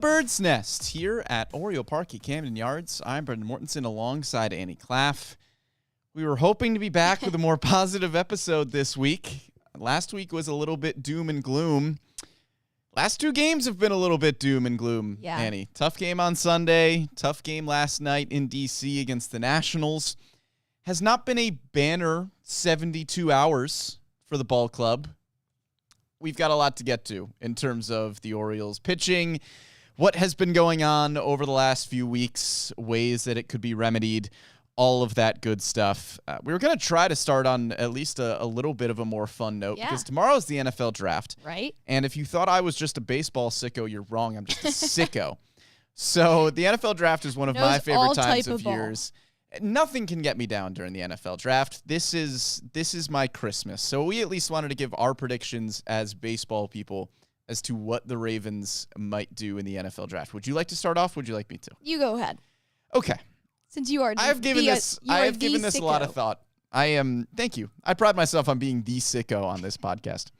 Bird's Nest here at Oriole Park at Camden Yards. I'm Brendan Mortensen alongside Annie Klaff. We were hoping to be back with a more positive episode this week. Last week was a little bit doom and gloom. Last two games have been a little bit doom and gloom, Annie. Tough game on Sunday, tough game last night in D.C. against the Nationals. Has not been a banner 72 hours for the ball club. We've got a lot to get to in terms of the Orioles pitching, what has been going on over the last few weeks, ways that it could be remedied, all of that good stuff. We were going to try to start on at least a little bit of a more fun note because tomorrow is the NFL draft. Right. And if you thought I was just a baseball sicko, you're wrong. I'm just a sicko. So the NFL draft is one of my favorite times of years. Nothing can get me down during the NFL draft. This is my Christmas. So we at least wanted to give our predictions as baseball people as to what the Ravens might do in the NFL draft. Would you like to start off? Would you like me to? You go ahead. Okay. Since you are I have given this a lot of thought. Thank you. I pride myself on being the sicko on this podcast.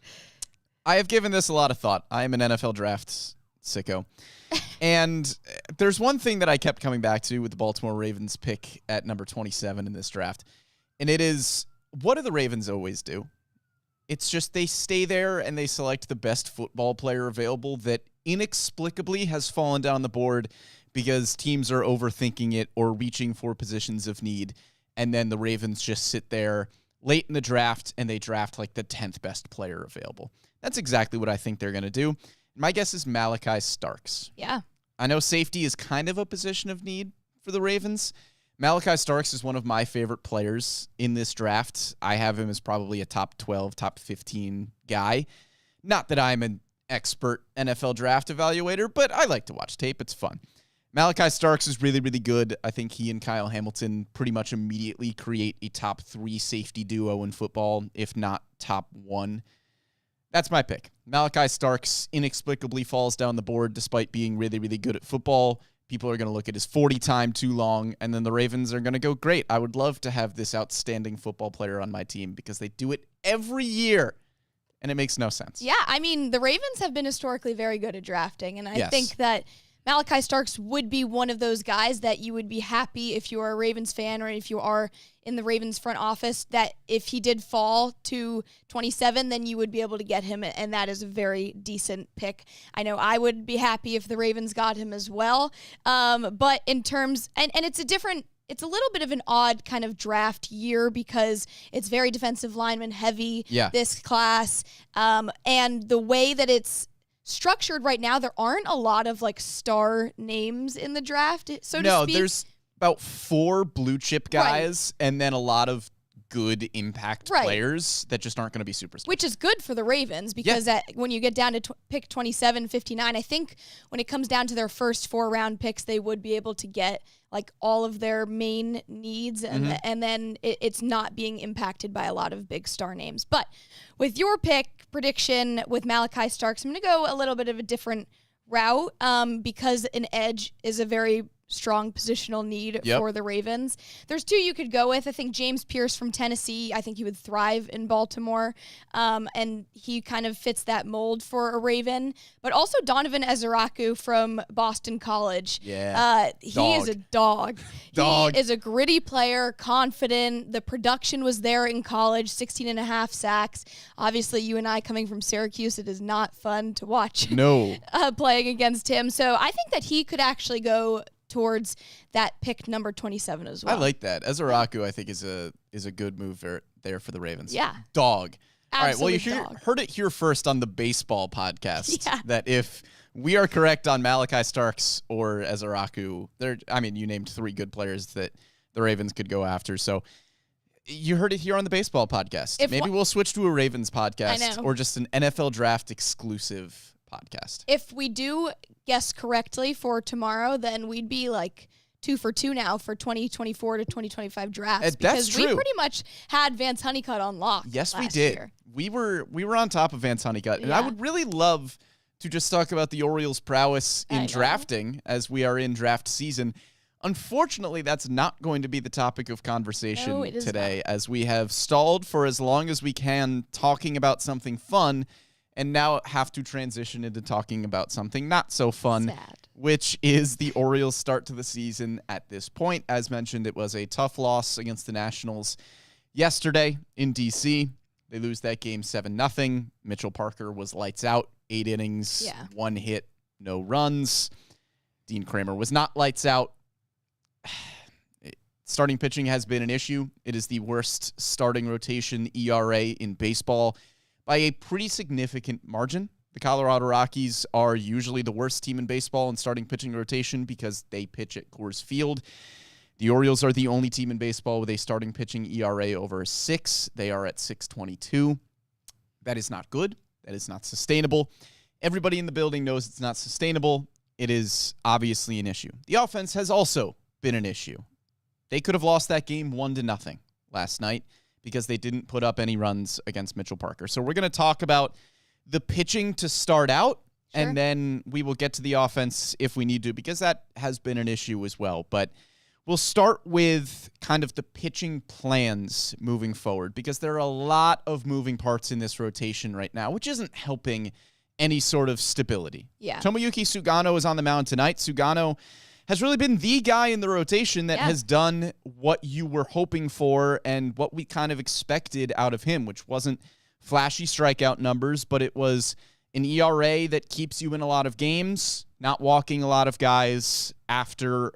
I have given this a lot of thought. I am an NFL draft sicko. And there's one thing that I kept coming back to with the Baltimore Ravens pick at number 27 in this draft. And it is, what do the Ravens always do? It's just they stay there and they select the best football player available that inexplicably has fallen down the board because teams are overthinking it or reaching for positions of need. And then the Ravens just sit there late in the draft and they draft like the 10th best player available. That's exactly what I think they're going to do. My guess is Malachi Starks. Yeah. I know safety is kind of a position of need for the Ravens. Malachi Starks is one of my favorite players in this draft. I have him as probably a top 12, top 15 guy. Not that I'm an expert NFL draft evaluator, but I like to watch tape. It's fun. Malachi Starks is really, really good. I think he and Kyle Hamilton pretty much immediately create a top 3 safety duo in football, if not top 1. That's my pick. Malachi Starks inexplicably falls down the board despite being really, really good at football. People are going to look at his 40 time too long, and then the Ravens are going to go, great, I would love to have this outstanding football player on my team because they do it every year, and it makes no sense. Yeah, I mean, the Ravens have been historically very good at drafting, and I think that Malachi Starks would be one of those guys that you would be happy if you are a Ravens fan or if you are in the Ravens front office that if he did fall to 27, then you would be able to get him, and that is a very decent pick. I know I would be happy if the Ravens got him as well. But in terms, and it's a little bit of an odd kind of draft year because it's very defensive lineman heavy, this class. And the way that it's structured right now, there aren't a lot of like star names in the draft, so to speak. No, there's about 4 blue chip guys and then a lot of good impact players that just aren't going to be superstars. Which is good for the Ravens because when you get down to pick 27, 59, I think when it comes down to their first 4-round picks, they would be able to get like all of their main needs and then it's not being impacted by a lot of big star names. But with your pick prediction with Malachi Starks, I'm going to go a little bit of a different route because an edge is a very strong positional need for the Ravens. There's 2 you could go with. I think James Pierce from Tennessee, I think he would thrive in Baltimore, and he kind of fits that mold for a Raven. But also Donovan Ezeraku from Boston College. Yeah, he is a dog. He is a gritty player, confident. The production was there in college, 16 and a half sacks. Obviously, you and I coming from Syracuse, it is not fun to watch playing against him. So I think that he could actually go towards that pick number 27 as well. I like that. Ezeraku, I think, is a good move there for the Ravens. Yeah. Absolute all right, well, you heard it here first on the baseball podcast that if we are correct on Malachi Starks or Ezeraku, you named 3 good players that the Ravens could go after. So you heard it here on the baseball podcast. Maybe we'll switch to a Ravens podcast or just an NFL draft exclusive podcast. If we do guess correctly for tomorrow, then we'd be like 2 for 2 now for 2024 to 2025 drafts. That's true. We pretty much had Vance Honeycutt on lock. Yes, we did. Year. We were on top of Vance Honeycutt, and I would really love to just talk about the Orioles' prowess in drafting as we are in draft season. Unfortunately, that's not going to be the topic of conversation today, as we have stalled for as long as we can talking about something fun, and now have to transition into talking about something not so fun, Sad. which is the Orioles' start to the season at this point. As mentioned, it was a tough loss against the Nationals yesterday in D.C. They lose that game 7-0. Mitchell Parker was lights out, 8 innings, 1 hit, no runs. Dean Kramer was not lights out. Starting pitching has been an issue. It is the worst starting rotation ERA in baseball by a pretty significant margin. The Colorado Rockies are usually the worst team in baseball in starting pitching rotation because they pitch at Coors Field. The Orioles are the only team in baseball with a starting pitching ERA over 6. They are at 6.22. That is not good. That is not sustainable. Everybody in the building knows it's not sustainable. It is obviously an issue. The offense has also been an issue. They could have lost that game 1-0 last night because they didn't put up any runs against Mitchell Parker. So we're going to talk about the pitching to start out, and then we will get to the offense if we need to, because that has been an issue as well. But we'll start with kind of the pitching plans moving forward, because there are a lot of moving parts in this rotation right now, which isn't helping any sort of stability. Yeah. Tomoyuki Sugano is on the mound tonight. Sugano has really been the guy in the rotation that has done what you were hoping for and what we kind of expected out of him, which wasn't flashy strikeout numbers, but it was an ERA that keeps you in a lot of games, not walking a lot of guys after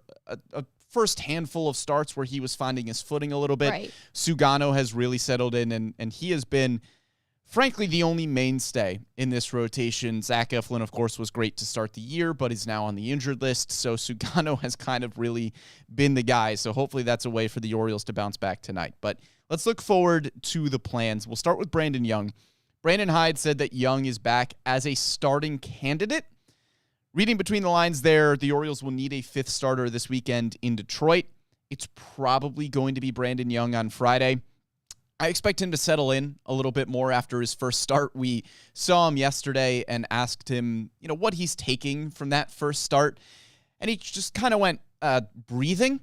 a first handful of starts where he was finding his footing a little bit. Right. Sugano has really settled in, and he has been, frankly, the only mainstay in this rotation. Zach Eflin, of course, was great to start the year, but is now on the injured list. So Sugano has kind of really been the guy. So hopefully that's a way for the Orioles to bounce back tonight. But let's look forward to the plans. We'll start with Brandon Young. Brandon Hyde said that Young is back as a starting candidate. Reading between the lines there, the Orioles will need a 5th starter this weekend in Detroit. It's probably going to be Brandon Young on Friday. I expect him to settle in a little bit more after his first start. We saw him yesterday and asked him, what he's taking from that first start. And he just kind of went breathing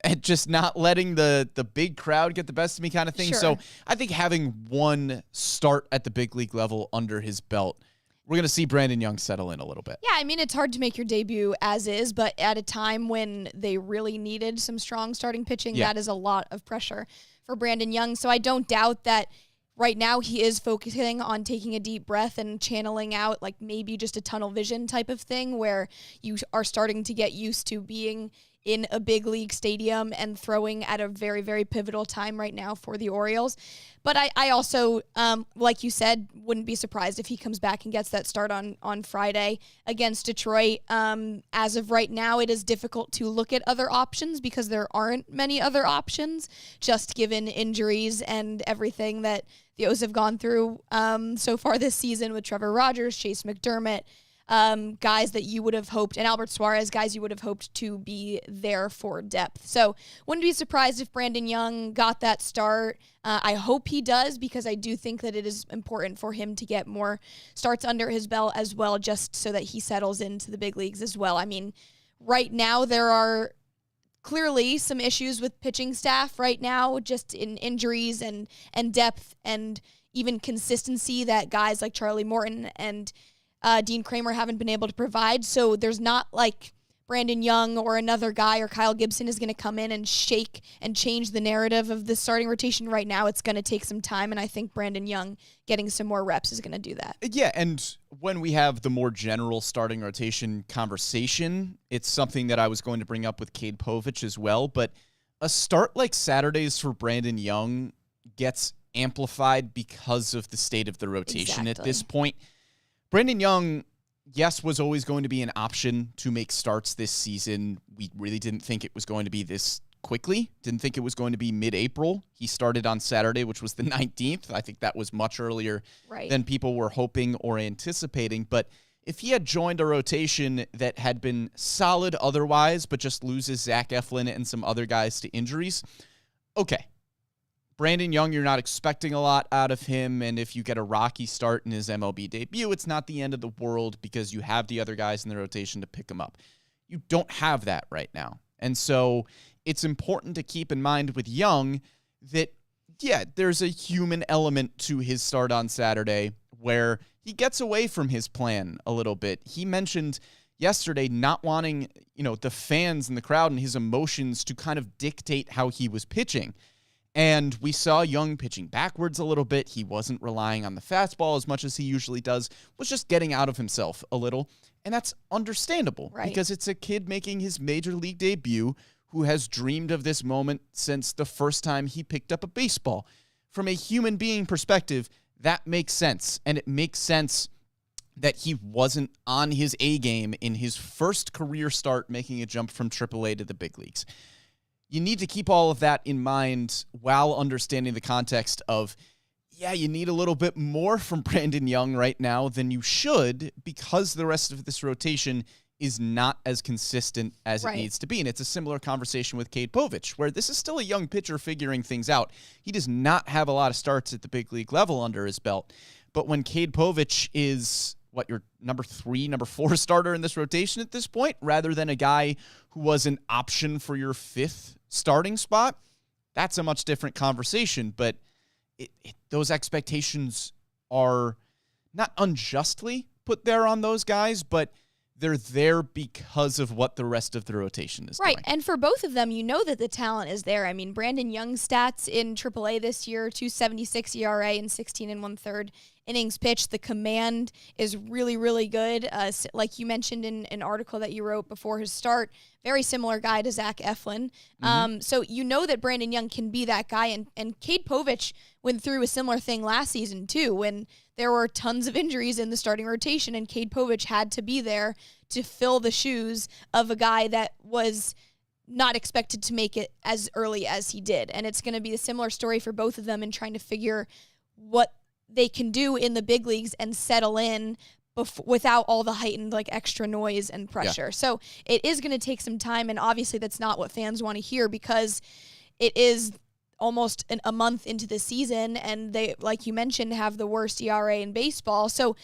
and just not letting the big crowd get the best of me kind of thing. Sure. So I think having one start at the big league level under his belt, we're going to see Brandon Young settle in a little bit. Yeah, I mean, it's hard to make your debut as is, but at a time when they really needed some strong starting pitching, that is a lot of pressure for Brandon Young. So I don't doubt that right now he is focusing on taking a deep breath and channeling out like maybe just a tunnel vision type of thing where you are starting to get used to being in a big league stadium and throwing at a very, very pivotal time right now for the Orioles. But I also, like you said, wouldn't be surprised if he comes back and gets that start on Friday against Detroit. As of right now, it is difficult to look at other options because there aren't many other options, just given injuries and everything that the O's have gone through so far this season with Trevor Rogers, Chase McDermott, guys that you would have hoped, and Albert Suarez, guys you would have hoped to be there for depth. So wouldn't be surprised if Brandon Young got that start. I hope he does, because I do think that it is important for him to get more starts under his belt as well, just so that he settles into the big leagues as well. I mean, right now there are clearly some issues with pitching staff right now, just in injuries and depth and even consistency that guys like Charlie Morton and Dean Kramer haven't been able to provide. So there's not like Brandon Young or another guy or Kyle Gibson is going to come in and shake and change the narrative of the starting rotation right now. It's going to take some time, and I think Brandon Young getting some more reps is going to do that. Yeah, and when we have the more general starting rotation conversation, it's something that I was going to bring up with Cade Povich as well, but a start like Saturdays for Brandon Young gets amplified because of the state of the rotation at this point. Brandon Young, yes, was always going to be an option to make starts this season. We really didn't think it was going to be this quickly. Didn't think it was going to be mid-April. He started on Saturday, which was the 19th. I think that was much earlier than people were hoping or anticipating. But if he had joined a rotation that had been solid otherwise, but just loses Zach Eflin and some other guys to injuries, okay. Brandon Young, you're not expecting a lot out of him, and if you get a rocky start in his MLB debut, it's not the end of the world because you have the other guys in the rotation to pick him up. You don't have that right now. And so it's important to keep in mind with Young that, yeah, there's a human element to his start on Saturday where he gets away from his plan a little bit. He mentioned yesterday not wanting, the fans and the crowd and his emotions to kind of dictate how he was pitching. And we saw Young pitching backwards a little bit. He wasn't relying on the fastball as much as he usually does, was just getting out of himself a little. And that's understandable because it's a kid making his major league debut who has dreamed of this moment since the first time he picked up a baseball. From a human being perspective, that makes sense. And it makes sense that he wasn't on his A game in his first career start making a jump from AAA to the big leagues. You need to keep all of that in mind while understanding the context of, you need a little bit more from Brandon Young right now than you should because the rest of this rotation is not as consistent as it needs to be. And it's a similar conversation with Cade Povich, where this is still a young pitcher figuring things out. He does not have a lot of starts at the big league level under his belt. But when Cade Povich is your number 3, number 4 starter in this rotation at this point, rather than a guy who was an option for your 5th starting spot, that's a much different conversation. But those expectations are not unjustly put there on those guys, but they're there because of what the rest of the rotation is doing. Right, and for both of them, that the talent is there. I mean, Brandon Young's stats in AAA this year, 2.76 ERA and 16 1/3 innings pitched. The command is really, really good. Like you mentioned in an article that you wrote before his start, very similar guy to Zach Eflin. So that Brandon Young can be that guy. And Cade Povich went through a similar thing last season, too, when there were tons of injuries in the starting rotation, and Cade Povich had to be there to fill the shoes of a guy that was not expected to make it as early as he did. And it's going to be a similar story for both of them in trying to figure what they can do in the big leagues and settle in without all the heightened extra noise and pressure. Yeah. So it is going to take some time, and obviously that's not what fans want to hear because it is almost a month into the season, and they, like you mentioned, have the worst ERA in baseball. So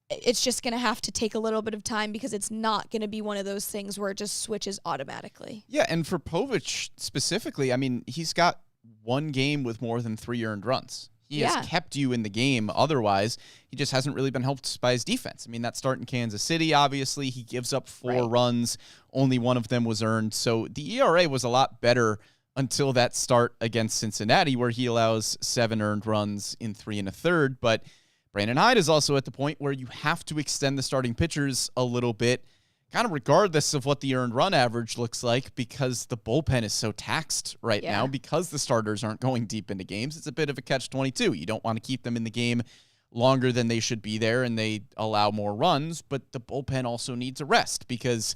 it's just going to have to take a little bit of time because it's not going to be one of those things where it just switches automatically. Yeah, and for Povich specifically, I mean, he's got one game with more than 3 earned runs. He has kept you in the game. Otherwise, he just hasn't really been helped by his defense. I mean, that start in Kansas City, obviously, he gives up 4 runs. Only one of them was earned. So the ERA was a lot better until that start against Cincinnati, where he allows 7 earned runs in 3 1/3. But Brandon Hyde is also at the point where you have to extend the starting pitchers a little bit, kind of regardless of what the earned run average looks like, because the bullpen is so taxed right now because the starters aren't going deep into games. It's a bit of a catch-22. You don't want to keep them in the game longer than they should be there, and they allow more runs, but the bullpen also needs a rest because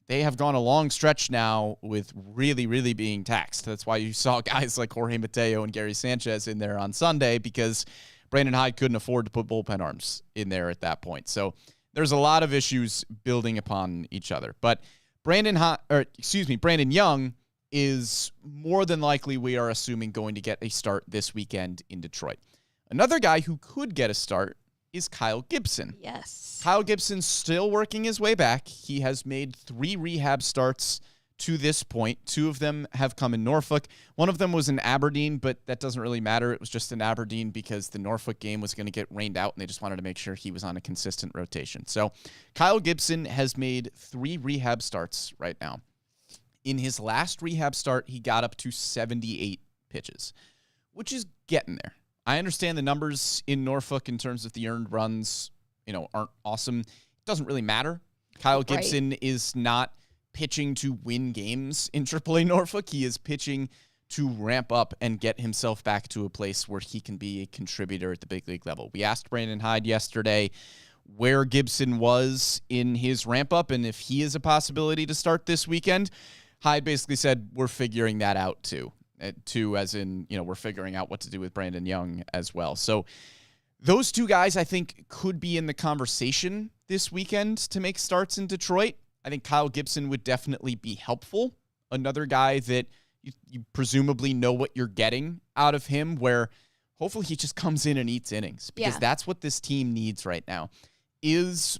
they have gone a long stretch now with really, really being taxed. That's why you saw guys like Jorge Mateo and Gary Sanchez in there on Sunday, because Brandon Hyde couldn't afford to put bullpen arms in there at that point. So there's a lot of issues building upon each other. But Brandon Young is more than likely, we are assuming, going to get a start this weekend in Detroit. Another guy who could get a start is Kyle Gibson. Yes. Kyle Gibson's still working his way back. He has made 3 rehab starts to this point. 2 of them have come in Norfolk. One of them was in Aberdeen, but that doesn't really matter. It was just in Aberdeen because the Norfolk game was going to get rained out, and they just wanted to make sure he was on a consistent rotation. So Kyle Gibson has made 3 rehab starts right now. In his last rehab start, he got up to 78 pitches, which is getting there. I understand the numbers in Norfolk in terms of the earned runs, aren't awesome. It doesn't really matter. Kyle Gibson is not pitching to win games in AAA Norfolk. He is pitching to ramp up and get himself back to a place where he can be a contributor at the big league level. We asked Brandon Hyde yesterday where Gibson was in his ramp up and if he is a possibility to start this weekend. Hyde basically said, we're figuring that out too. As in, we're figuring out what to do with Brandon Young as well. So those 2 guys, I think, could be in the conversation this weekend to make starts in Detroit. I think Kyle Gibson would definitely be helpful. Another guy that you presumably know what you're getting out of him, where hopefully he just comes in and eats innings, because that's what this team needs right now. Is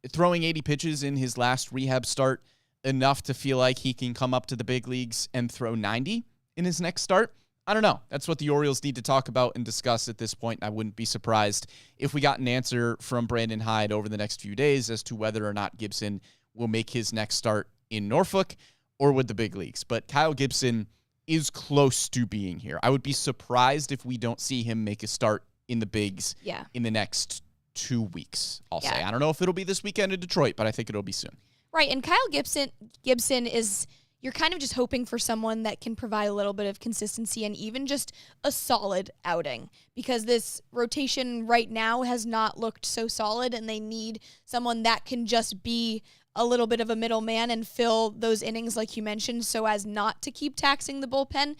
throwing 80 pitches in his last rehab start enough to feel like he can come up to the big leagues and throw 90 in his next start? I don't know. That's what the Orioles need to talk about and discuss at this point. I wouldn't be surprised if we got an answer from Brandon Hyde over the next few days as to whether or not Gibson will make his next start in Norfolk or with the big leagues. But Kyle Gibson is close to being here. I would be surprised if we don't see him make a start in the bigs in the next 2 weeks, I'll say. I don't know if it'll be this weekend in Detroit, but I think it'll be soon. Right, and Kyle Gibson is, you're kind of just hoping for someone that can provide a little bit of consistency and even just a solid outing, because this rotation right now has not looked so solid, and they need someone that can just be a little bit of a middleman and fill those innings like you mentioned, so as not to keep taxing the bullpen.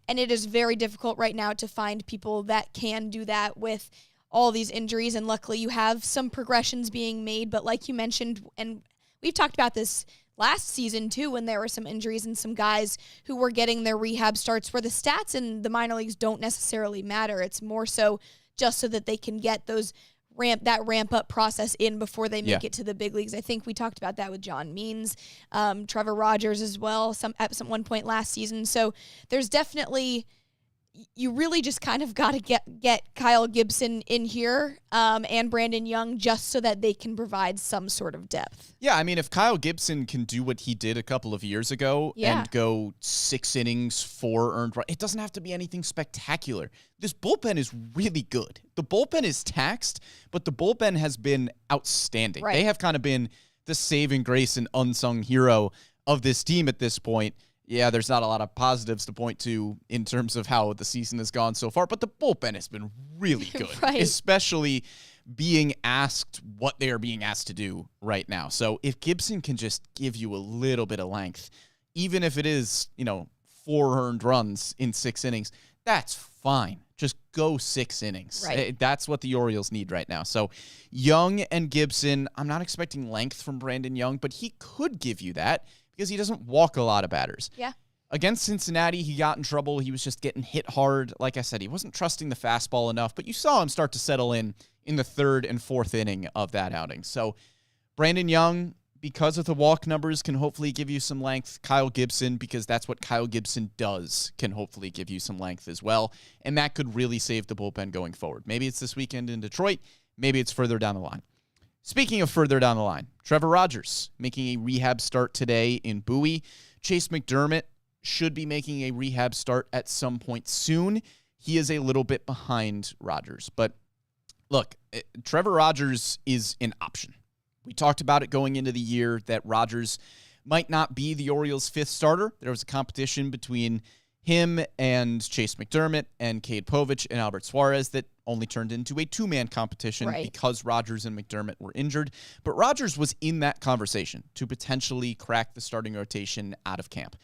And it is very difficult right now to find people that can do that with all these injuries, and luckily you have some progressions being made. But like you mentioned, and we've talked about this last season too, when there were some injuries and some guys who were getting their rehab starts where the stats in the minor leagues don't necessarily matter. It's more so just so that they can get those ramp up process in before they make it to the big leagues. I think we talked about that with John Means, Trevor Rogers as well, at some one point last season. So there's definitely, you really just kind of got to get Kyle Gibson in here and Brandon Young just so that they can provide some sort of depth. Yeah, I mean, if Kyle Gibson can do what he did a couple of years ago and go 6 innings, 4 earned runs, it doesn't have to be anything spectacular. This bullpen is really good. The bullpen is taxed, but the bullpen has been outstanding. Right. They have kind of been the saving grace and unsung hero of this team at this point. Yeah, there's not a lot of positives to point to in terms of how the season has gone so far, but the bullpen has been really good, especially being asked what they are being asked to do right now. So if Gibson can just give you a little bit of length, even if it is, 4 earned runs in 6 innings, that's fine. Just go 6 innings. Right. That's what the Orioles need right now. So Young and Gibson, I'm not expecting length from Brandon Young, but he could give you that, because he doesn't walk a lot of batters. Yeah. Against Cincinnati, he got in trouble. He was just getting hit hard. Like I said, he wasn't trusting the fastball enough, but you saw him start to settle in the 3rd and 4th inning of that outing. So Brandon Young, because of the walk numbers, can hopefully give you some length. Kyle Gibson, because that's what Kyle Gibson does, can hopefully give you some length as well. And that could really save the bullpen going forward. Maybe it's this weekend in Detroit. Maybe it's further down the line. Speaking of further down the line, Trevor Rogers making a rehab start today in Bowie. Chase McDermott should be making a rehab start at some point soon. He is a little bit behind Rogers. But look, Trevor Rogers is an option. We talked about it going into the year that Rogers might not be the Orioles' 5th starter. There was a competition between him and Chase McDermott and Cade Povich and Albert Suarez that only turned into a 2-man competition because Rogers and McDermott were injured. But Rogers was in that conversation to potentially crack the starting rotation out of camp.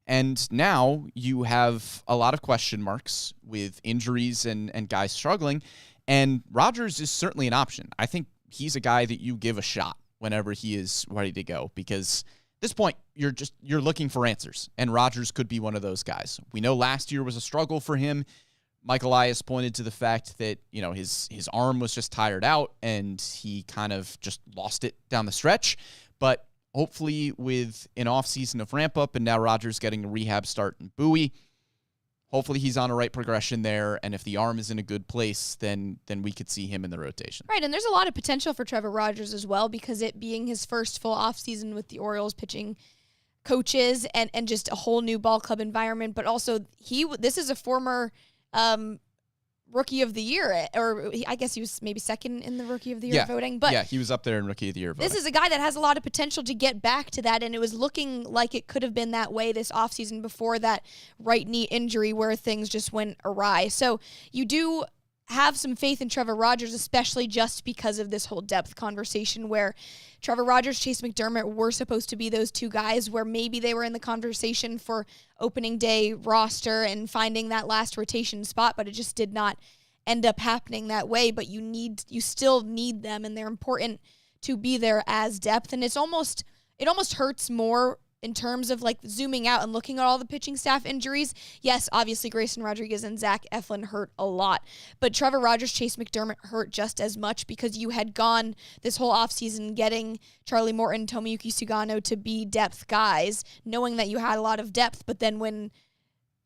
And now you have a lot of question marks with injuries and guys struggling. And Rogers is certainly an option. I think he's a guy that you give a shot whenever he is ready to go, because at this point, you're looking for answers, and Rogers could be one of those guys. We know last year was a struggle for him. Mike Elias pointed to the fact that, his arm was just tired out, and he kind of just lost it down the stretch. But hopefully with an offseason of ramp-up and now Rogers getting a rehab start in Bowie, hopefully he's on a right progression there, and if the arm is in a good place, then we could see him in the rotation. Right, and there's a lot of potential for Trevor Rogers as well, because it being his first full offseason with the Orioles pitching coaches and just a whole new ball club environment, but also this is a former Rookie of the Year, or I guess he was maybe second in the Rookie of the Year voting. But yeah, he was up there in Rookie of the Year voting. This is a guy that has a lot of potential to get back to that, and it was looking like it could have been that way this offseason before that right knee injury where things just went awry. So you do have some faith in Trevor Rogers, especially just because of this whole depth conversation where Trevor Rogers, Chase McDermott were supposed to be those 2 guys where maybe they were in the conversation for opening day roster and finding that last rotation spot, but it just did not end up happening that way. But you still need them, and they're important to be there as depth. And it almost hurts more in terms of like zooming out and looking at all the pitching staff injuries. Yes, obviously Grayson Rodriguez and Zach Eflin hurt a lot, but Trevor Rogers, Chase McDermott hurt just as much, because you had gone this whole offseason getting Charlie Morton, Tomoyuki Sugano to be depth guys, knowing that you had a lot of depth, but then when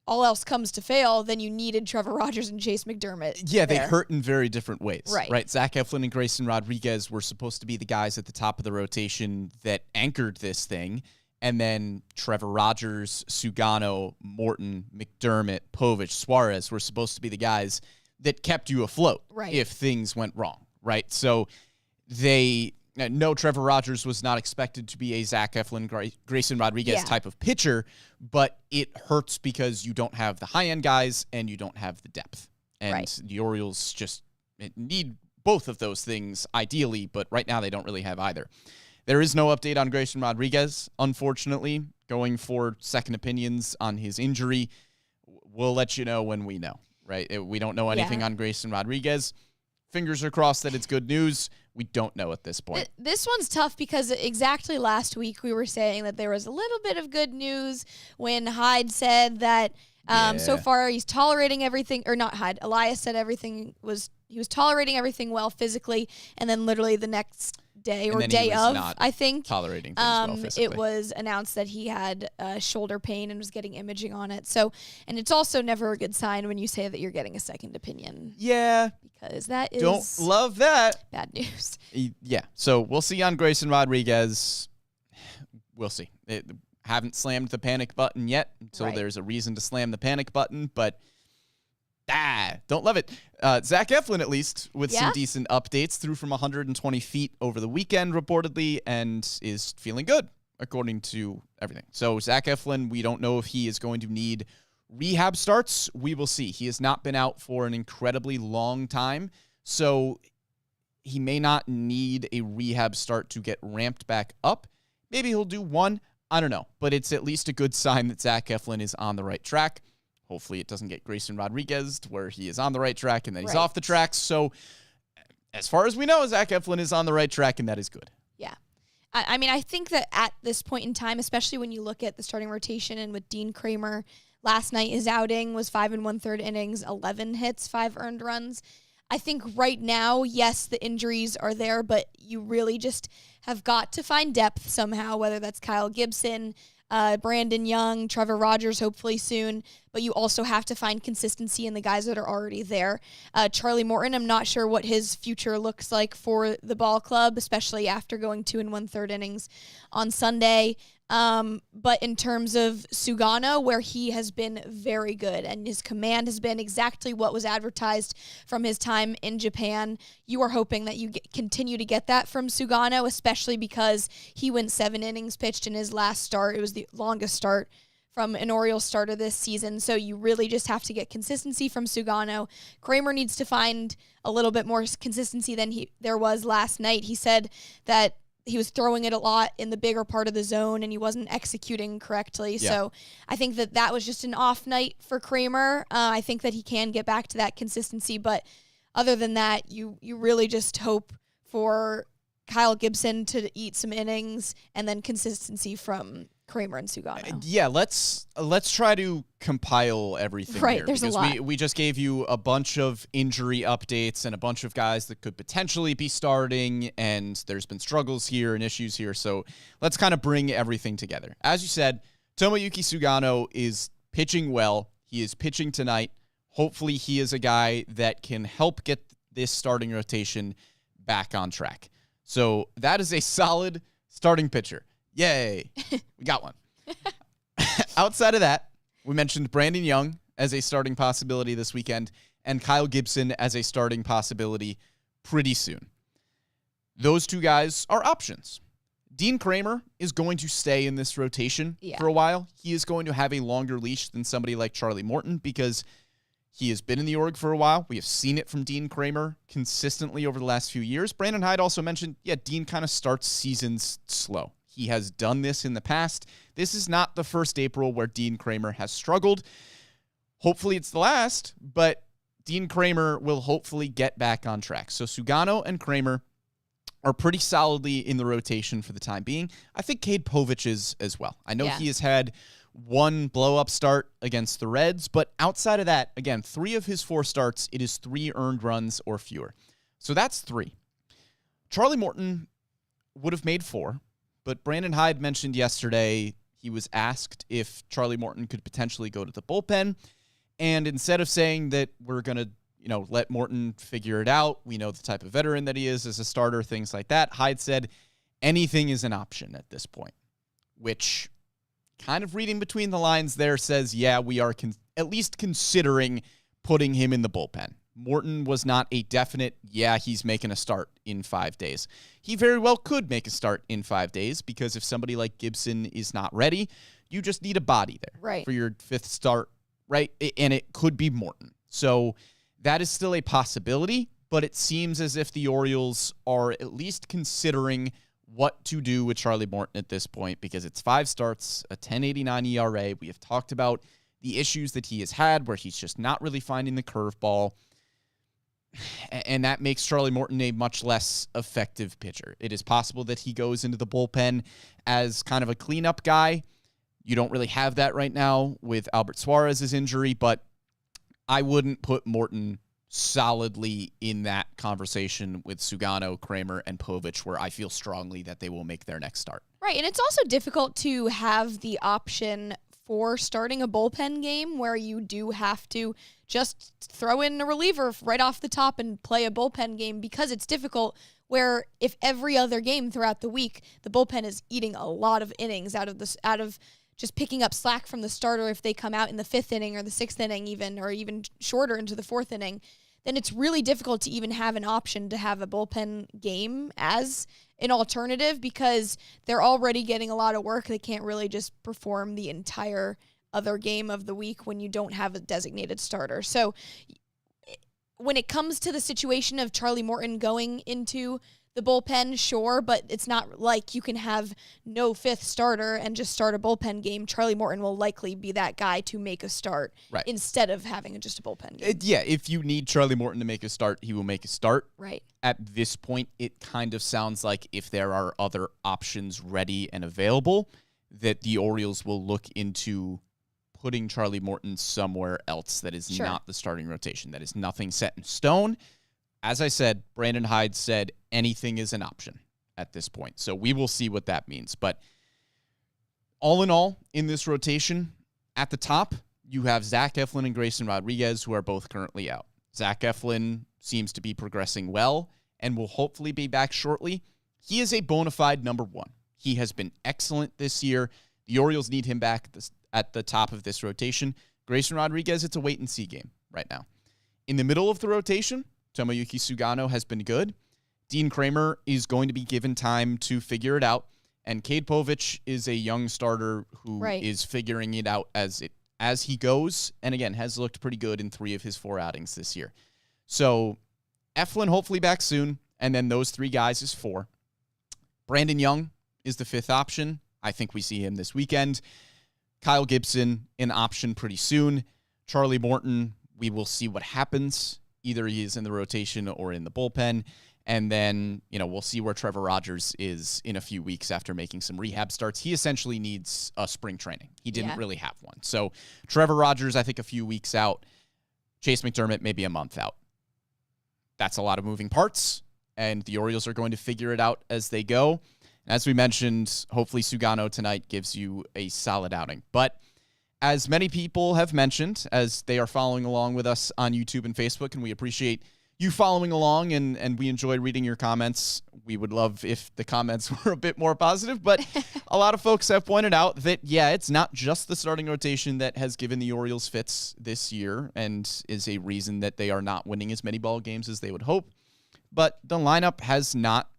all else comes to fail, then you needed Trevor Rogers and Chase McDermott. Yeah, they hurt in very different ways. Right. Zach Eflin and Grayson Rodriguez were supposed to be the guys at the top of the rotation that anchored this thing. And then Trevor Rogers, Sugano, Morton, McDermott, Povich, Suarez were supposed to be the guys that kept you afloat if things went wrong, right? So Trevor Rogers was not expected to be a Zach Eflin, Grayson Rodriguez type of pitcher, but it hurts because you don't have the high-end guys and you don't have the depth. And the Orioles just need both of those things ideally, but right now they don't really have either. There is no update on Grayson Rodriguez, unfortunately, going for second opinions on his injury. We'll let you know when we know, right? We don't know anything on Grayson Rodriguez. Fingers are crossed that it's good news. We don't know at this point. This one's tough because exactly last week we were saying that there was a little bit of good news when Hyde said that so far he's tolerating everything, or not Hyde, Elias said he was tolerating everything well physically, and then literally the next day or day of, I think, tolerating things well physically. It was announced that he had shoulder pain and was getting imaging on it. So, and it's also never a good sign when you say that you're getting a second opinion. Yeah. Because that is... Don't love that. Bad news. Yeah. So we'll see on Grayson Rodriguez. We'll see. Haven't slammed the panic button yet until there's a reason to slam the panic button, but... don't love it. Zach Eflin, at least, with some decent updates, threw from 120 feet over the weekend, reportedly, and is feeling good, according to everything. So Zach Eflin, we don't know if he is going to need rehab starts. We will see. He has not been out for an incredibly long time, so he may not need a rehab start to get ramped back up. Maybe he'll do one. I don't know, but it's at least a good sign that Zach Eflin is on the right track. Hopefully it doesn't get Grayson Rodriguez to where he is on the right track and then he's off the tracks. So as far as we know, Zach Eflin is on the right track, and that is good. Yeah. I mean, I think that at this point in time, especially when you look at the starting rotation and with Dean Kramer, last night his outing was 5 1/3 innings, 11 hits, 5 earned runs. I think right now, yes, the injuries are there, but you really just have got to find depth somehow, whether that's Kyle Gibson, Brandon Young, Trevor Rogers, hopefully soon, but you also have to find consistency in the guys that are already there. Charlie Morton, I'm not sure what his future looks like for the ball club, especially after going 2 1/3 innings on Sunday. But in terms of Sugano, where he has been very good and his command has been exactly what was advertised from his time in Japan, you are hoping that you continue to get that from Sugano, especially because he went 7 innings pitched in his last start. It was the longest start from an Orioles starter this season. So you really just have to get consistency from Sugano. Kramer needs to find a little bit more consistency than there was last night. He said that he was throwing it a lot in the bigger part of the zone and he wasn't executing correctly. Yeah. So I think that was just an off night for Kramer. I think that he can get back to that consistency. But other than that, you really just hope for Kyle Gibson to eat some innings and then consistency from Kramer and Sugano. Yeah, let's try to compile everything here. There's because a lot. We just gave you a bunch of injury updates and a bunch of guys that could potentially be starting, and there's been struggles here and issues here. So let's kind of bring everything together. As you said, Tomoyuki Sugano is pitching well. He is pitching tonight. Hopefully he is a guy that can help get this starting rotation back on track. So that is a solid starting pitcher. Yay. We got one. Outside of that, we mentioned Brandon Young as a starting possibility this weekend and Kyle Gibson as a starting possibility pretty soon. Those two guys are options. Dean Kramer is going to stay in this rotation for a while. He is going to have a longer leash than somebody like Charlie Morton because he has been in the org for a while. We have seen it from Dean Kramer consistently over the last few years. Brandon Hyde also mentioned, Dean kind of starts seasons slow. He has done this in the past. This is not the first April where Dean Kramer has struggled. Hopefully it's the last, but Dean Kramer will hopefully get back on track. So Sugano and Kramer are pretty solidly in the rotation for the time being. I think Cade Povich is as well. I know he has had one blow-up start against the Reds, but outside of that, again, 3 of his 4 starts, it is 3 earned runs or fewer. So that's 3. Charlie Morton would have made 4. But Brandon Hyde mentioned yesterday he was asked if Charlie Morton could potentially go to the bullpen. And instead of saying that we're going to, let Morton figure it out, we know the type of veteran that he is as a starter, things like that, Hyde said anything is an option at this point, which kind of reading between the lines there says, yeah, we are at least considering putting him in the bullpen. Morton was not a definite, yeah, he's making a start in 5 days. He very well could make a start in 5 days because if somebody like Gibson is not ready, you just need a body there for your fifth start, right? And it could be Morton. So that is still a possibility, but it seems as if the Orioles are at least considering what to do with Charlie Morton at this point because it's 5 starts, a 10.89 ERA. We have talked about the issues that he has had where he's just not really finding the curveball. And that makes Charlie Morton a much less effective pitcher. It is possible that he goes into the bullpen as kind of a cleanup guy. You don't really have that right now with Albert Suarez's injury, but I wouldn't put Morton solidly in that conversation with Sugano, Kramer, and Povich, where I feel strongly that they will make their next start. Right, and it's also difficult to have the option for starting a bullpen game where you do have to just throw in a reliever right off the top and play a bullpen game because it's difficult where if every other game throughout the week, the bullpen is eating a lot of innings out of just picking up slack from the starter if they come out in the 5th inning or the 6th inning even, or even shorter into the 4th inning, then it's really difficult to even have an option to have a bullpen game as an alternative because they're already getting a lot of work. They can't really just perform the entire other game of the week when you don't have a designated starter. So when it comes to the situation of Charlie Morton going into the bullpen, sure, but it's not like you can have no 5th starter and just start a bullpen game. Charlie Morton will likely be that guy to make a start instead of having just a bullpen game. Yeah, if you need Charlie Morton to make a start, he will make a start. Right. At this point, it kind of sounds like if there are other options ready and available, that the Orioles will look into putting Charlie Morton somewhere else that is not the starting rotation. That is nothing set in stone. As I said, Brandon Hyde said anything is an option at this point. So we will see what that means. But all in all, in this rotation, at the top, you have Zach Eflin and Grayson Rodriguez, who are both currently out. Zach Eflin seems to be progressing well and will hopefully be back shortly. He is a bona fide number 1. He has been excellent this year. The Orioles need him back at the top of this rotation. Grayson Rodriguez, it's a wait-and-see game right now. In the middle of the rotation, Tomoyuki Sugano has been good. Dean Kramer is going to be given time to figure it out. And Cade Povich is a young starter who is figuring it out as he goes. And again, has looked pretty good in 3 of his 4 outings this year. So Eflin hopefully back soon. And then those 3 guys is 4. Brandon Young is the 5th option. I think we see him this weekend. Kyle Gibson, an option pretty soon. Charlie Morton, we will see what happens. Either he is in the rotation or in the bullpen. And then, we'll see where Trevor Rogers is in a few weeks after making some rehab starts. He essentially needs a spring training. He didn't really have one. So Trevor Rogers, I think a few weeks out. Chase McDermott, maybe a month out. That's a lot of moving parts. And the Orioles are going to figure it out as they go. As we mentioned, hopefully Sugano tonight gives you a solid outing. But as many people have mentioned, as they are following along with us on YouTube and Facebook, and we appreciate you following along, and we enjoy reading your comments. We would love if the comments were a bit more positive, but a lot of folks have pointed out that, it's not just the starting rotation that has given the Orioles fits this year and is a reason that they are not winning as many ball games as they would hope, but the lineup has not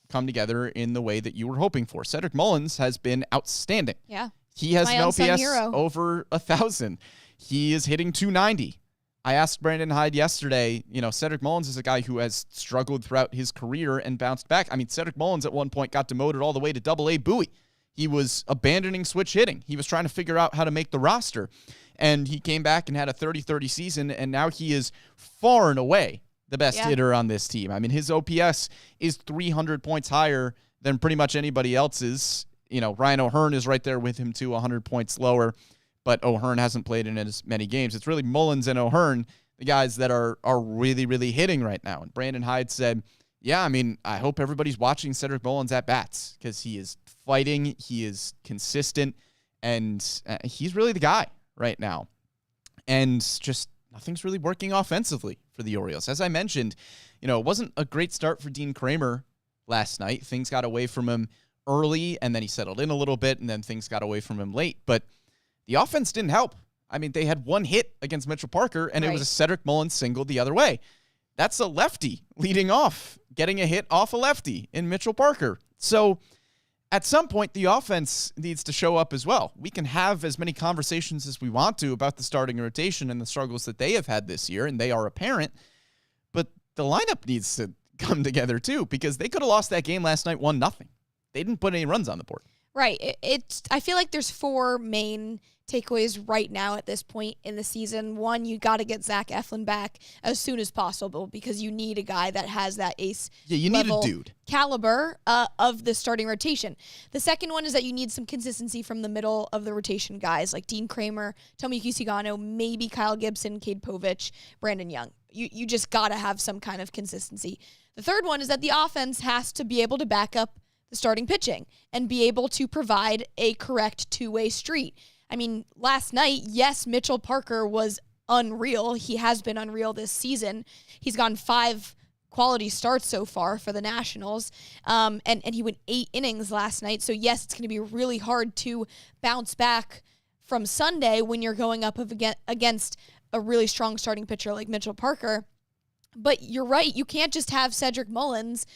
come together in the way that you were hoping for. Cedric Mullins has been outstanding. Yeah. He has an OPS over 1,000. He is hitting 290. I asked Brandon Hyde yesterday, Cedric Mullins is a guy who has struggled throughout his career and bounced back. I mean, Cedric Mullins at one point got demoted all the way to Double-A Bowie. He was abandoning switch hitting. He was trying to figure out how to make the roster. And he came back and had a 30-30 season, and now he is far and away the best hitter on this team. I mean, his OPS is 300 points higher than pretty much anybody else's. Ryan O'Hearn is right there with him too, 100 points lower. But O'Hearn hasn't played in as many games. It's really Mullins and O'Hearn, the guys that are really, really hitting right now. And Brandon Hyde said, I hope everybody's watching Cedric Mullins at bats because he is fighting, he is consistent, And he's really the guy right now. And just nothing's really working offensively for the Orioles. As I mentioned, it wasn't a great start for Dean Kramer last night. Things got away from him early, and then he settled in a little bit, and then things got away from him late. But the offense didn't help. I mean, they had one hit against Mitchell Parker, and it was a Cedric Mullins single the other way. That's a lefty leading off, getting a hit off a lefty in Mitchell Parker. So at some point, the offense needs to show up as well. We can have as many conversations as we want to about the starting rotation and the struggles that they have had this year, and they are apparent. But the lineup needs to come together too, because they could have lost that game last night 1-0. They didn't put any runs on the board. Right. I feel like there's four main takeaways right now at this point in the season. One, you got to get Zach Eflin back as soon as possible because you need a guy that has that ace you need a dude caliber of the starting rotation. The second one is that you need some consistency from the middle of the rotation guys like Dean Kramer, Tomoyuki Sugano, maybe Kyle Gibson, Cade Povich, Brandon Young. You just got to have some kind of consistency. The third one is that the offense has to be able to back up the starting pitching and be able to provide a correct two-way street. I mean, last night, yes, Mitchell Parker was unreal. He has been unreal this season. He's gone 5 quality starts so far for the Nationals, and he went 8 innings last night. So, yes, it's going to be really hard to bounce back from Sunday when you're going up against a really strong starting pitcher like Mitchell Parker. But you're right. You can't just have Cedric Mullins,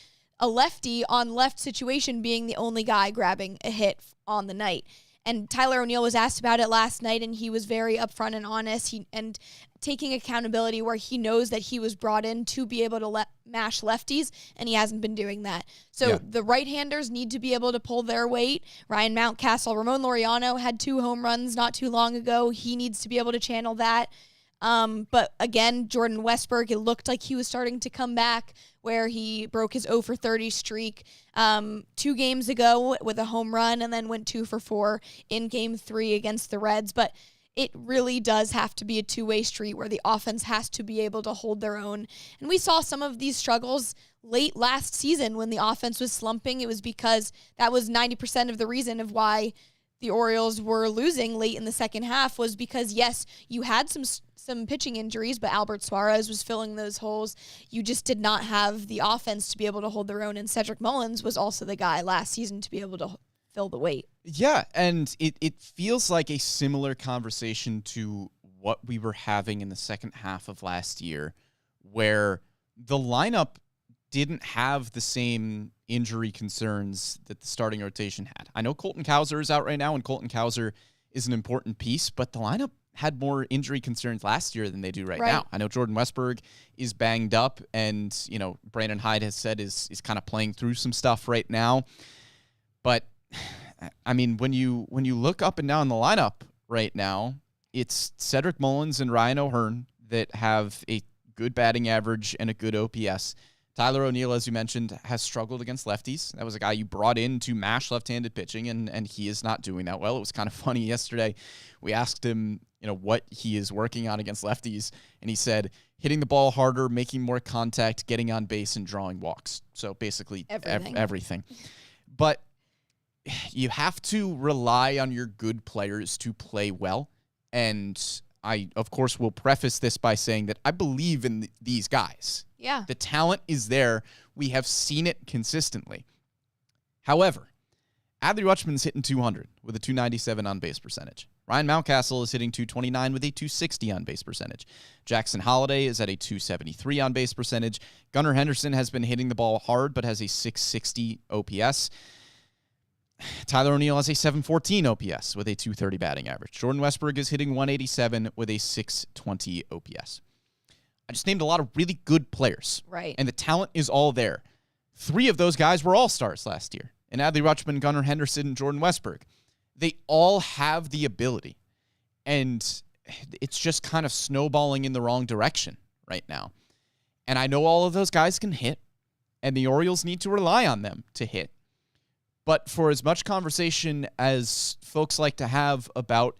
a lefty on left situation, being the only guy grabbing a hit on the night. And Tyler O'Neill was asked about it last night, and he was very upfront and honest and taking accountability where he knows that he was brought in to be able to mash lefties, and he hasn't been doing that. So The right-handers need to be able to pull their weight. Ryan Mountcastle, Ramon Laureano had 2 home runs not too long ago. He needs to be able to channel that. But again, Jordan Westberg, it looked like he was starting to come back where he broke his 0 for 30 streak 2 games ago with a home run and then went 2 for 4 in game 3 against the Reds. But it really does have to be a two-way street where the offense has to be able to hold their own. And we saw some of these struggles late last season when the offense was slumping. It was because that was 90% of the reason of why the Orioles were losing late in the second half was because, yes, you had some pitching injuries, but Albert Suarez was filling those holes. You just did not have the offense to be able to hold their own, and Cedric Mullins was also the guy last season to be able to fill the weight. Yeah, and it feels like a similar conversation to what we were having in the second half of last year, where the lineup didn't have the same injury concerns that the starting rotation had. I know Colton Cowser is out right now, and Colton Cowser is an important piece, but the lineup had more injury concerns last year than they do right now. I know Jordan Westberg is banged up, and Brandon Hyde has said is kind of playing through some stuff right now. But I mean, when you look up and down the lineup right now, it's Cedric Mullins and Ryan O'Hearn that have a good batting average and a good OPS. Tyler O'Neill, as you mentioned, has struggled against lefties. That was a guy you brought in to mash left-handed pitching, and he is not doing that well. It was kind of funny yesterday. We asked him, what he is working on against lefties, and he said hitting the ball harder, making more contact, getting on base, and drawing walks. So basically everything. But you have to rely on your good players to play well, and I, of course, will preface this by saying that I believe in these guys. Yeah. The talent is there. We have seen it consistently. However, Adley Rutschman's hitting 200 with a 297 on-base percentage. Ryan Mountcastle is hitting 229 with a 260 on-base percentage. Jackson Holliday is at a 273 on-base percentage. Gunnar Henderson has been hitting the ball hard but has a 660 OPS. Tyler O'Neill has a 714 OPS with a 230 batting average. Jordan Westberg is hitting 187 with a 620 OPS. I just named a lot of really good players. Right. And the talent is all there. 3 of those guys were all-stars last year. And Adley Rutschman, Gunnar Henderson, and Jordan Westberg. They all have the ability. And it's just kind of snowballing in the wrong direction right now. And I know all of those guys can hit. And the Orioles need to rely on them to hit. But for as much conversation as folks like to have about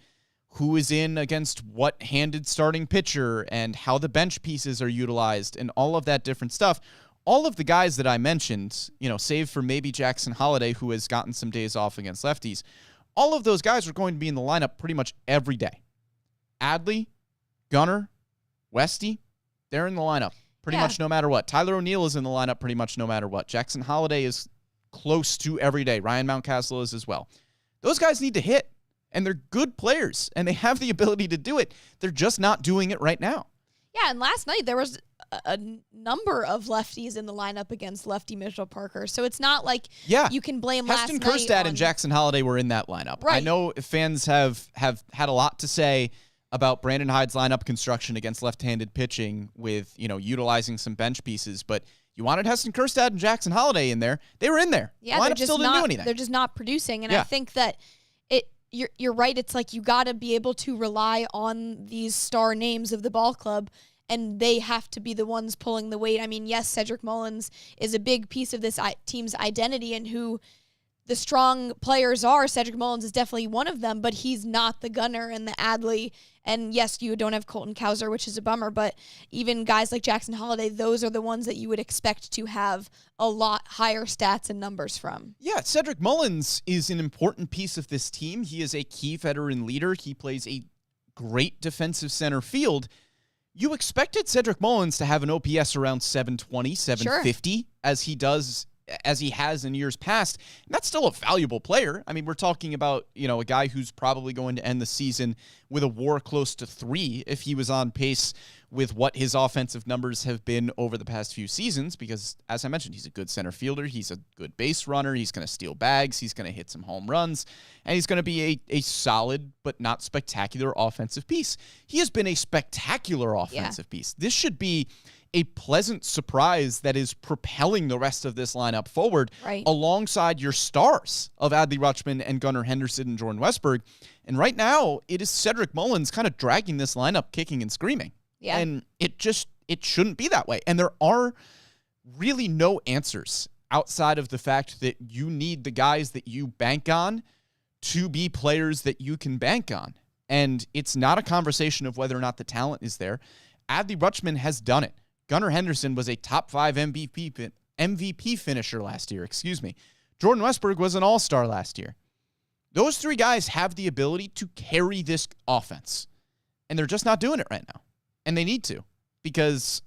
who is in against what handed starting pitcher and how the bench pieces are utilized and all of that different stuff, all of the guys that I mentioned, save for maybe Jackson Holliday, who has gotten some days off against lefties, all of those guys are going to be in the lineup pretty much every day. Adley, Gunnar, Westy, they're in the lineup pretty much no matter what. Tyler O'Neill is in the lineup pretty much no matter what. Jackson Holliday is close to every day. Ryan Mountcastle is as well. Those guys need to hit, and they're good players, and they have the ability to do it. They're just not doing it right now. Yeah, and last night there was a number of lefties in the lineup against lefty Mitchell Parker. So it's not like you can blame Heston last night. Kjerstad and Jackson Holliday were in that lineup. Right. I know fans have had a lot to say about Brandon Hyde's lineup construction against left-handed pitching with, utilizing some bench pieces, but you wanted Heston Kjerstad and Jackson Holliday in there. They were in there. Yeah, lineup still didn't do anything. They're just not producing, and I think that you're right. It's like you got to be able to rely on these star names of the ball club, and they have to be the ones pulling the weight. I mean, yes, Cedric Mullins is a big piece of this team's identity and who the strong players are. Cedric Mullins is definitely one of them, but he's not the Gunner and the Adley. And yes, you don't have Colton Cowser, which is a bummer, but even guys like Jackson Holliday, those are the ones that you would expect to have a lot higher stats and numbers from. Yeah, Cedric Mullins is an important piece of this team. He is a key veteran leader. He plays a great defensive center field. You expected Cedric Mullins to have an OPS around 720, 750, as he has in years past. And that's still a valuable player. I mean, we're talking about, a guy who's probably going to end the season with a WAR close to 3 if he was on pace with what his offensive numbers have been over the past few seasons, because, as I mentioned, he's a good center fielder. He's a good base runner. He's going to steal bags. He's going to hit some home runs. And he's going to be a solid but not spectacular offensive piece. He has been a spectacular offensive piece. This should be a pleasant surprise that is propelling the rest of this lineup forward alongside your stars of Adley Rutschman and Gunnar Henderson and Jordan Westberg. And right now, it is Cedric Mullins kind of dragging this lineup kicking and screaming. Yeah. And it shouldn't be that way. And there are really no answers outside of the fact that you need the guys that you bank on to be players that you can bank on. And it's not a conversation of whether or not the talent is there. Adley Rutschman has done it. Gunnar Henderson was a top 5 MVP finisher last year. Jordan Westberg was an all-star last year. Those 3 guys have the ability to carry this offense, and they're just not doing it right now. And they need to, because,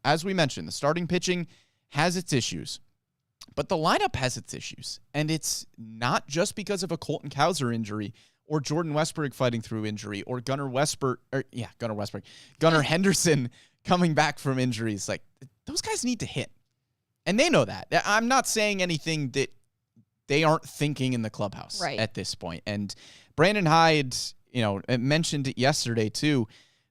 as we mentioned, the starting pitching has its issues, but the lineup has its issues. And it's not just because of a Colton Cowser injury or Jordan Westberg fighting through injury or Gunnar Henderson coming back from injuries. Like, those guys need to hit. And they know that. I'm not saying anything that they aren't thinking in the clubhouse at this point. And Brandon Hyde, mentioned it yesterday too,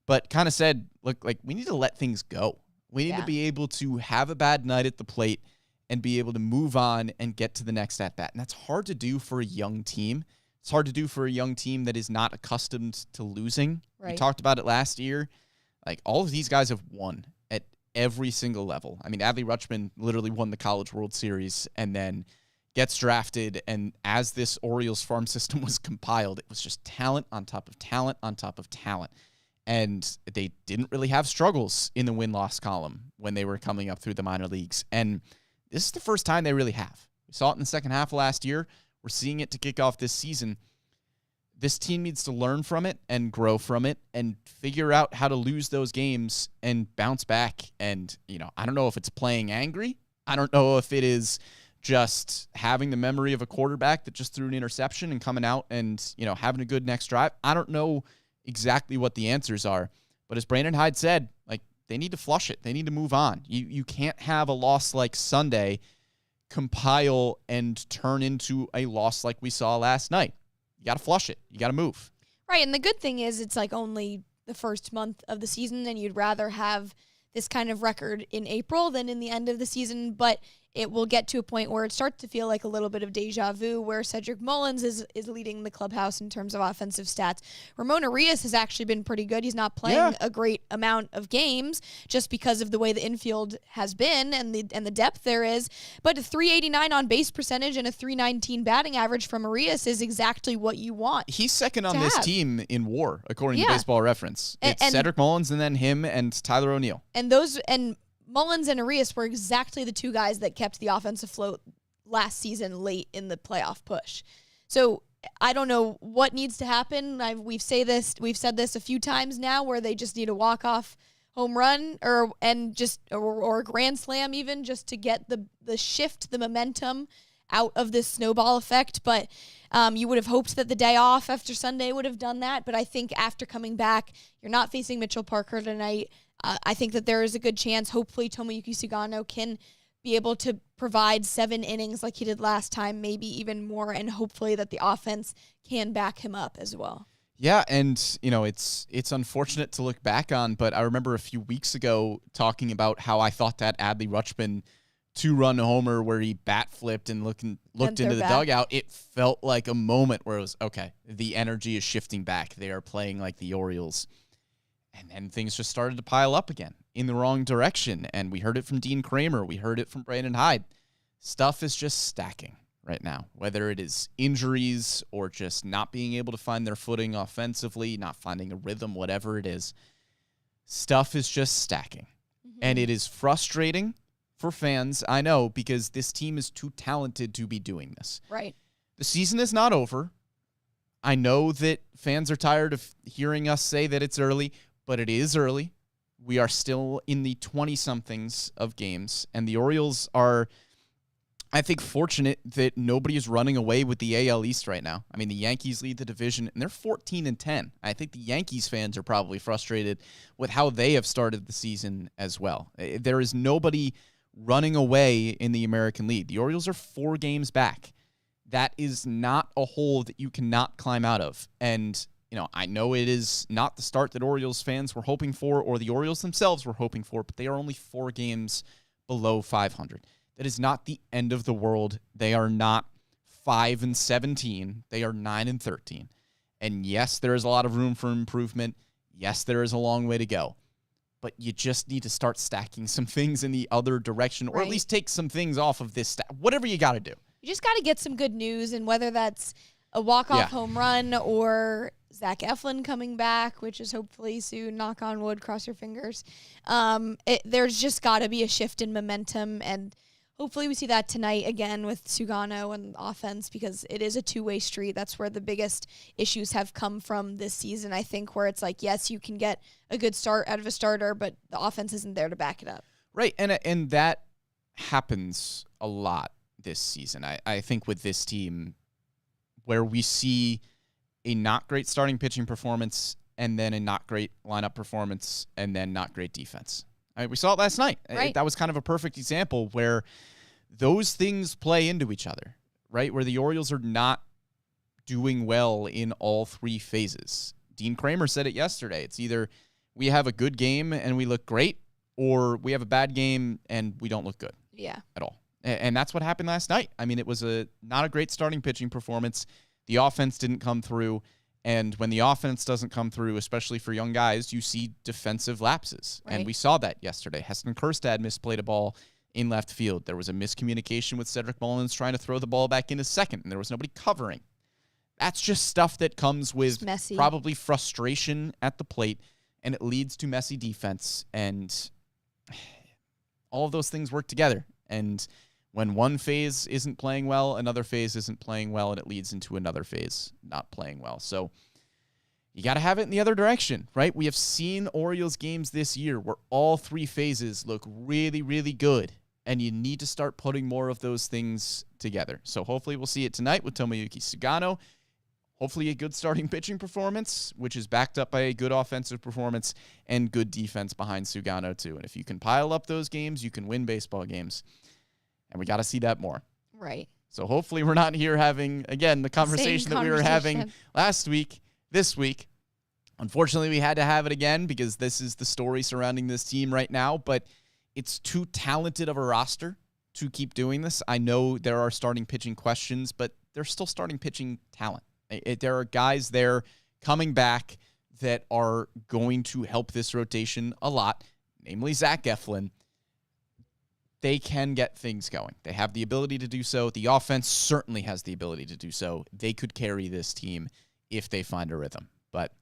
but kind of said, look, like, we need to let things go. We need to be able to have a bad night at the plate and be able to move on and get to the next at-bat. And that's hard to do for a young team. It's hard to do for a young team that is not accustomed to losing. Right. We talked about it last year. Like, all of these guys have won at every single level. I mean, Adley Rutschman literally won the College World Series and then gets drafted. And as this Orioles farm system was compiled, it was just talent on top of talent on top of talent. And they didn't really have struggles in the win-loss column when they were coming up through the minor leagues. And this is the first time they really have. We saw it in the second half of last year. We're seeing it to kick off this season. This team needs to learn from it and grow from it and figure out how to lose those games and bounce back. And, I don't know if it's playing angry. I don't know if it is just having the memory of a quarterback that just threw an interception and coming out and, having a good next drive. I don't know exactly what the answers are. But as Brandon Hyde said, like, they need to flush it. They need to move on. You can't have a loss like Sunday compile and turn into a loss like we saw last night. You got to flush it. You got to move. Right, and the good thing is it's like only the first month of the season, and you'd rather have this kind of record in April than in the end of the season, but it will get to a point where it starts to feel like a little bit of deja vu, where Cedric Mullins is leading the clubhouse in terms of offensive stats. Ramon Arias has actually been pretty good. He's not playing a great amount of games just because of the way the infield has been and the depth there is. But a 389 on base percentage and a 319 batting average from Arias is exactly what you want. He's second on this team in WAR, according to Baseball Reference. It's Cedric Mullins and then him and Tyler O'Neill. And Mullins and Arias were exactly the 2 guys that kept the offense afloat last season late in the playoff push. So, I don't know what needs to happen. We've said this a few times now, where they just need a walk-off home run or a grand slam even, just to get the shift, the momentum out of this snowball effect. But you would have hoped that the day off after Sunday would have done that. But I think after coming back, you're not facing Mitchell Parker tonight. I think that there is a good chance, hopefully, Tomoyuki Sugano can be able to provide 7 innings like he did last time, maybe even more, and hopefully that the offense can back him up as well. Yeah, and it's unfortunate to look back on, but I remember a few weeks ago talking about how I thought that Adley Rutschman 2-run homer where he bat flipped and looked into the dugout, it felt like a moment where it was, okay, the energy is shifting back. They are playing like the Orioles. And then things just started to pile up again in the wrong direction. And we heard it from Dean Kramer. We heard it from Brandon Hyde. Stuff is just stacking right now, whether it is injuries or just not being able to find their footing offensively, not finding a rhythm, whatever it is. Stuff is just stacking. Mm-hmm. And it is frustrating for fans, I know, because this team is too talented to be doing this. Right. The season is not over. I know that fans are tired of hearing us say that it's early, but it is early. We are still in the 20-somethings of games, and the Orioles are, I think, fortunate that nobody is running away with the AL East right now. I mean, the Yankees lead the division, and they're 14-10. I think the Yankees fans are probably frustrated with how they have started the season as well. There is nobody running away in the American League. The Orioles are 4 games back. That is not a hole that you cannot climb out of. And, I know it is not the start that Orioles fans were hoping for or the Orioles themselves were hoping for, but they are only 4 games below 500. That is not the end of the world. They are not 5-17. They are 9-13. And yes, there is a lot of room for improvement. Yes, there is a long way to go. But you just need to start stacking some things in the other direction, or at least take some things off of this stack. Whatever you got to do. You just got to get some good news, and whether that's a walk-off home run or Zach Eflin coming back, which is hopefully soon, knock on wood, cross your fingers. There's just got to be a shift in momentum, and hopefully we see that tonight again with Sugano and offense, because it is a two-way street. That's where the biggest issues have come from this season, I think, where it's like, yes, you can get a good start out of a starter, but the offense isn't there to back it up. Right, and that happens a lot this season. I think with this team, where we see a not great starting pitching performance and then a not great lineup performance and then not great defense. We saw it last night. Right. That was kind of a perfect example where those things play into each other, right? Where the Orioles are not doing well in all 3 phases. Dean Kramer said it yesterday. It's either we have a good game and we look great, or we have a bad game and we don't look good. Yeah. At all. And that's what happened last night. I mean, it was not a great starting pitching performance. The offense didn't come through. And when the offense doesn't come through, especially for young guys, you see defensive lapses. Right. And we saw that yesterday. Heston Kjerstad misplayed a ball in left field. There was a miscommunication with Cedric Mullins trying to throw the ball back into second, and there was nobody covering. That's just stuff that comes with probably frustration at the plate, and it leads to messy defense. And all of those things work together. And when one phase isn't playing well, another phase isn't playing well, and it leads into another phase not playing well. So you got to have it in the other direction, right? We have seen Orioles games this year where all 3 phases look really, really good, and you need to start putting more of those things together. So hopefully we'll see it tonight with Tomoyuki Sugano. Hopefully a good starting pitching performance, which is backed up by a good offensive performance and good defense behind Sugano too. And if you can pile up those games, you can win baseball games. And we got to see that more. Right. So hopefully we're not here having, again, the conversation that we were having last week, this week. Unfortunately, we had to have it again because this is the story surrounding this team right now. But it's too talented of a roster to keep doing this. I know there are starting pitching questions, but there's still starting pitching talent. There are guys there coming back that are going to help this rotation a lot, namely Zach Eflin. They can get things going. They have the ability to do so. The offense certainly has the ability to do so. They could carry this team if they find a rhythm. But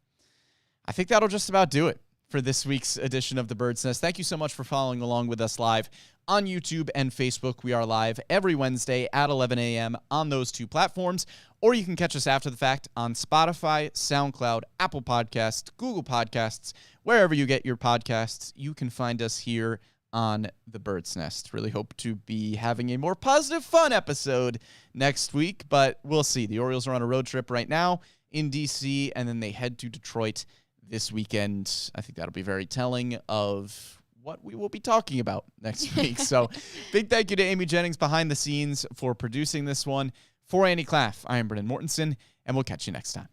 I think that'll just about do it for this week's edition of The Bird's Nest. Thank you so much for following along with us live on YouTube and Facebook. We are live every Wednesday at 11 a.m. on those 2 platforms. or you can catch us after the fact on Spotify, SoundCloud, Apple Podcasts, Google Podcasts, wherever you get your podcasts. You can find us here on the Bird's Nest. Really hope to be having a more positive, fun episode next week, but we'll see. The Orioles are on a road trip right now in D.C., and then they head to Detroit this weekend. I think that'll be very telling of what we will be talking about next week. So big thank you to Amy Jennings behind the scenes for producing this one. For Annie Klaff, I am Brendan Mortensen, and we'll catch you next time.